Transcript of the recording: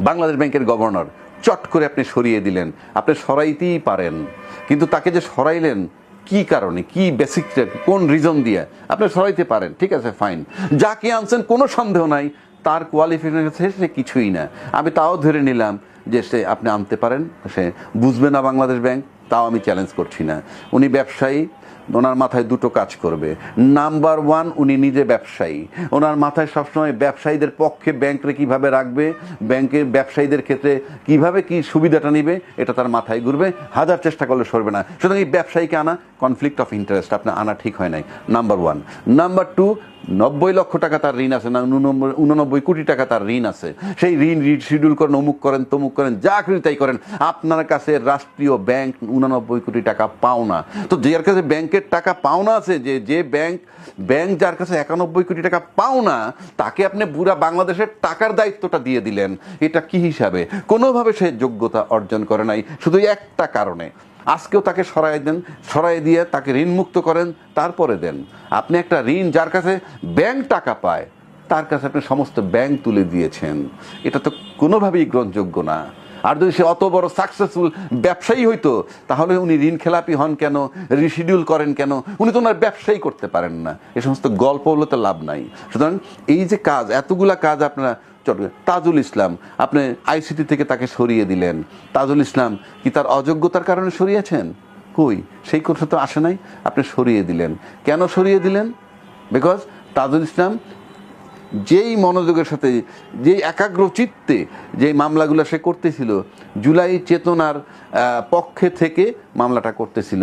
বাংলাদেশ ব্যাংকের গভর্নর চট করে আপনি সরিয়ে দিলেন। আপনি সরাইতেই পারেন, কিন্তু তাকে যে সরাইলেন কি কারণে, কি বেসিক, কোন রিজন দিয়ে আপনি সরাইতে পারেন, ঠিক আছে ফাইন। যাকে আনছেন কোনো সন্দেহ নাই তার কোয়ালিফিকেশন সে কিছুই না, আমি তাও ধরে নিলাম যে সে আপনি আনতে পারেন, সে বুঝবে না বাংলাদেশ ব্যাংক, তাও আমি চ্যালেঞ্জ করছি না। উনি ব্যবসায়ী, ওনার মাথায় দুটো কাজ করবে। নাম্বার ওয়ান, উনি নিজে ব্যবসায়ী, ওনার মাথায় সবসময় ব্যবসায়ীদের পক্ষে ব্যাংকরে কীভাবে রাখবে, ব্যাংকের ব্যবসায়ীদের ক্ষেত্রে কিভাবে কি সুবিধাটা নিবে, এটা তার মাথায় ঘুরবে, হাজার চেষ্টা করলে সরবে না। সুতরাং এই ব্যবসায়ীকে আনা কনফ্লিক্ট অফ ইন্টারেস্ট, আপনার আনা ঠিক হয় নাই, নাম্বার ওয়ান। নাম্বার টু, 90 লক্ষ টাকা তার ঋণ আছে, না 89 কোটি টাকা তার ঋণ আছে, সেই ঋণ রিশিডিউল করেন, অমুক করেন, তমুক করেন, যা খুশি তাই করেন, আপনার কাছে রাষ্ট্রীয় ব্যাংক 89 কোটি টাকা পাওনা। তো যার কাছে ব্যাংকের টাকা পাওনা আছে, যে ব্যাংক যার কাছে 91 কোটি টাকা পাওনা, তাকে আপনি পুরা বাংলাদেশের টাকার দায়িত্বটা দিয়ে দিলেন, এটা কি হিসাবে? কোনোভাবে সে যোগ্যতা অর্জন করে নাই, শুধু একটা কারণে। আজকেও তাকে সরাই দেন, সরাই দিয়ে তাকে ঋণ মুক্ত করেন, তারপরে দেন। আপনি একটা ঋণ যার কাছে ব্যাংক টাকা পায় তার কাছে আপনি সমস্ত ব্যাংক তুলে দিয়েছেন, এটা তো কোনোভাবেই গ্রহণযোগ্য না। আর যদি সে অত বড় সাকসেসফুল ব্যবসায়ী হইতো, তাহলে উনি ঋণ খেলাপি হন কেন, রিশিডিউল করেন কেন? উনি তো ওনার ব্যবসায়ী করতে পারেন না। এ সমস্ত গল্প হলে তো লাভ নাই। সুতরাং এই যে কাজ, এতগুলা কাজ আপনারা, তাজুল ইসলাম আপনি আইসিটি থেকে তাকে সরিয়ে দিলেন, তাজুল ইসলাম কি তার অযোগ্যতার কারণে সরিয়েছেন? কই, সেই কথা তো আসে নাই, আপনি সরিয়ে দিলেন। কেন সরিয়ে দিলেন? বিকজ তাজুল ইসলাম যেই মনোযোগের সাথে, যেই একাগ্র চিত্তে যে মামলাগুলো সে করতেছিল, জুলাই চেতনার পক্ষে থেকে মামলাটা করতেছিল।